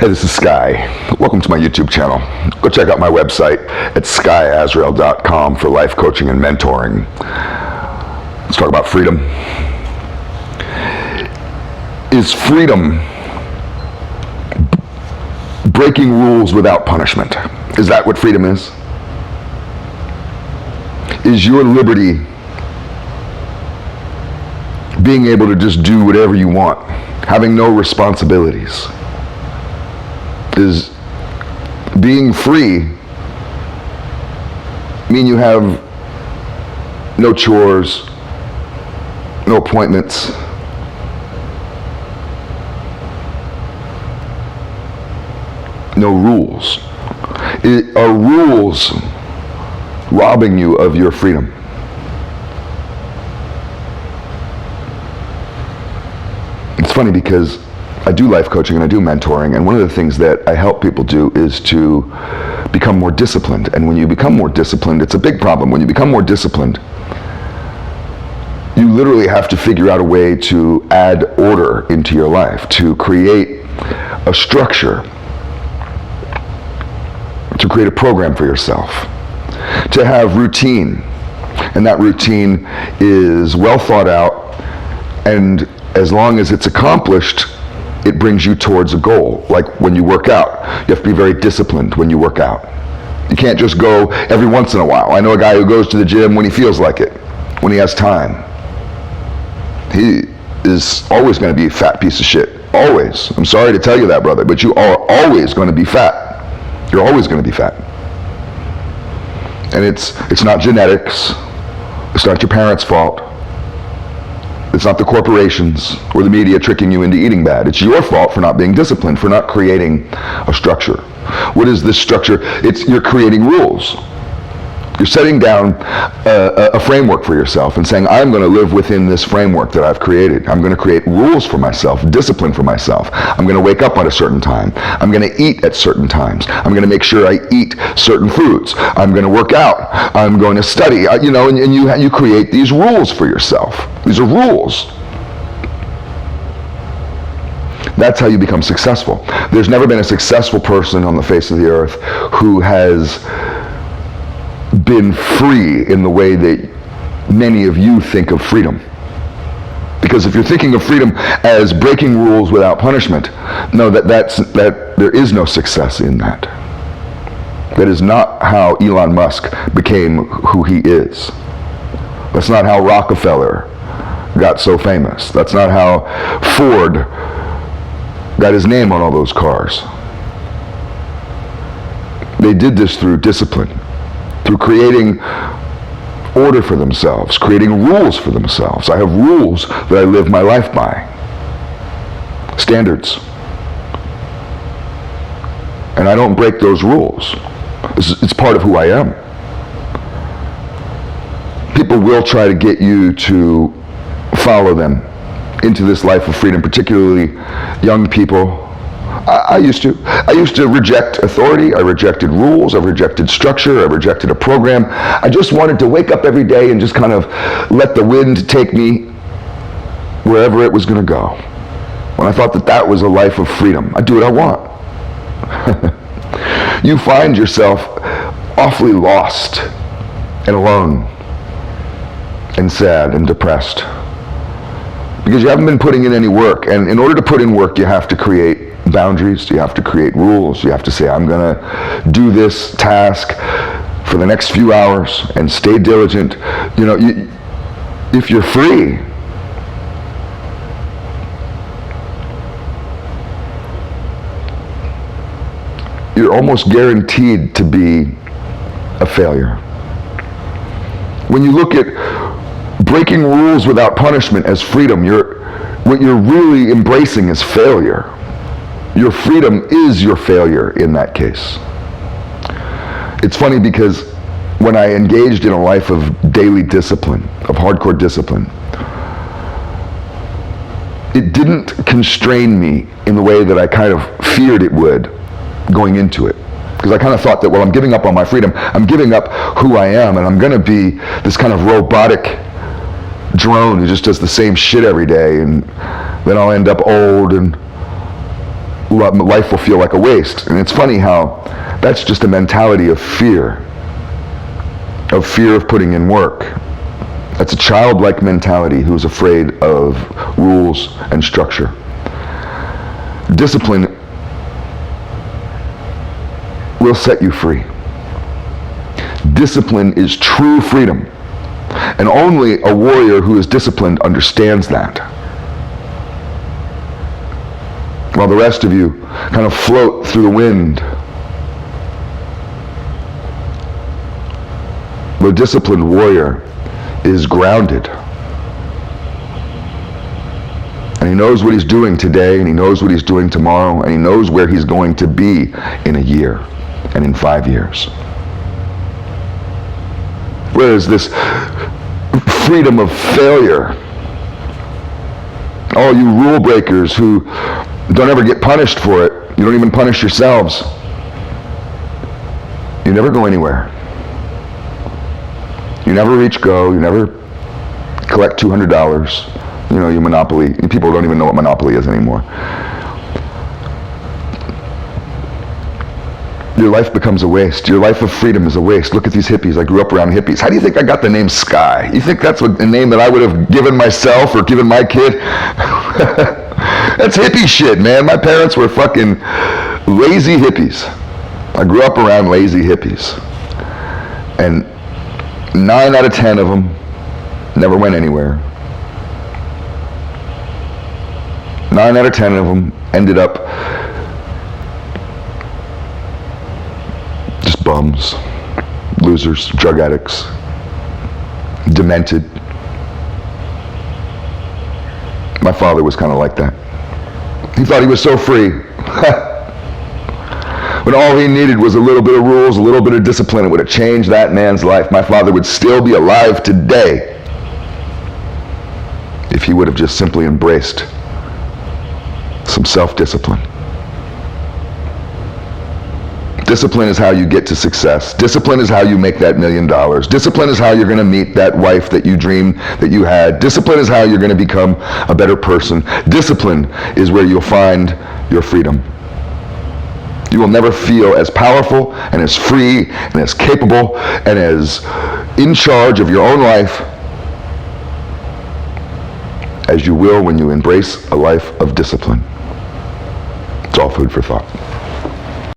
Hey, this is Sky. Welcome to my YouTube channel. Go check out my website at skyazrael.com for life coaching and mentoring. Let's talk about freedom. Is freedom breaking rules without punishment? Is that what freedom is? Is your liberty being able to just do whatever you want, having no responsibilities? Is being free mean you have no chores, no appointments, no rules? Are rules robbing you of your freedom? It's funny because I do life coaching and I do mentoring, and one of the things that I help people do is to become more disciplined. And when you become more disciplined, it's a big problem. When you become more disciplined, you literally have to figure out a way to add order into your life, to create a structure, to create a program for yourself, to have routine. And that routine is well thought out, and as long as it's accomplished, it brings you towards a goal. Like when you work out, you have to be very disciplined when you work out. You can't just go every once in a while. I know a guy who goes to the gym when he feels like it, when he has time. He is always going to be a fat piece of shit. Always. I'm sorry to tell you that, brother, but you are always going to be fat. You're always going to be fat. And it's not genetics. It's not your parents' fault. It's not the corporations or the media tricking you into eating bad. It's your fault for not being disciplined, for not creating a structure. What is this structure? You're creating rules. You're setting down a framework for yourself and saying, I'm going to live within this framework that I've created. I'm going to create rules for myself, discipline for myself. I'm going to wake up at a certain time. I'm going to eat at certain times. I'm going to make sure I eat certain foods. I'm going to work out. I'm going to study. And you create these rules for yourself. These are rules. That's how you become successful. There's never been a successful person on the face of the earth who has been free in the way that many of you think of freedom. Because if you're thinking of freedom as breaking rules without punishment, no, that there is no success in that. That is not how Elon Musk became who he is. That's not how Rockefeller got so famous. That's not how Ford got his name on all those cars. They did this through discipline, through creating order for themselves, creating rules for themselves. I have rules that I live my life by. Standards. And I don't break those rules. It's part of who I am. People will try to get you to follow them into this life of freedom, particularly young people. I used to reject authority. I rejected rules. I rejected structure. I rejected a program. I just wanted to wake up every day and just kind of let the wind take me wherever it was going to go. When I thought that was a life of freedom, I do what I want. You find yourself awfully lost and alone and sad and depressed because you haven't been putting in any work. And in order to put in work, you have to create boundaries, you have to create rules, you have to say, I'm going to do this task for the next few hours and stay diligent. If you're free, you're almost guaranteed to be a failure. When you look at breaking rules without punishment as freedom, what you're really embracing is failure. Your freedom is your failure in that case. It's funny because when I engaged in a life of daily discipline, of hardcore discipline, it didn't constrain me in the way that I kind of feared it would going into it. Because I kind of thought that, well, I'm giving up on my freedom. I'm giving up who I am, and I'm going to be this kind of robotic drone who just does the same shit every day, and then I'll end up old and life will feel like a waste. And it's funny how that's just a mentality of fear of putting in work. That's a childlike mentality who's afraid of rules and structure. Discipline will set you free. Discipline is true freedom. And only a warrior who is disciplined understands that. While the rest of you kind of float through the wind. The disciplined warrior is grounded. And he knows what he's doing today, and he knows what he's doing tomorrow, and he knows where he's going to be in a year and in 5 years. Whereas this freedom of failure, all you rule breakers who don't ever get punished for it, you don't even punish yourselves, you never go anywhere. You never reach go, you never collect $200. You know, you Monopoly. People don't even know what Monopoly is anymore. Your life becomes a waste. Your life of freedom is a waste. Look at these hippies. I grew up around hippies. How do you think I got the name Sky? You think that's a name that I would have given myself or given my kid? That's hippie shit, man. My parents were fucking lazy hippies. I grew up around lazy hippies. And 9 out of 10 of them never went anywhere. 9 out of 10 of them ended up just bums, losers, drug addicts, demented. My father was kind of like that. He thought he was so free. When all he needed was a little bit of rules, a little bit of discipline, it would have changed that man's life. My father would still be alive today if he would have just simply embraced some self-discipline. Discipline is how you get to success. Discipline is how you make that $1 million. Discipline is how you're going to meet that wife that you dreamed that you had. Discipline is how you're going to become a better person. Discipline is where you'll find your freedom. You will never feel as powerful and as free and as capable and as in charge of your own life as you will when you embrace a life of discipline. It's all food for thought.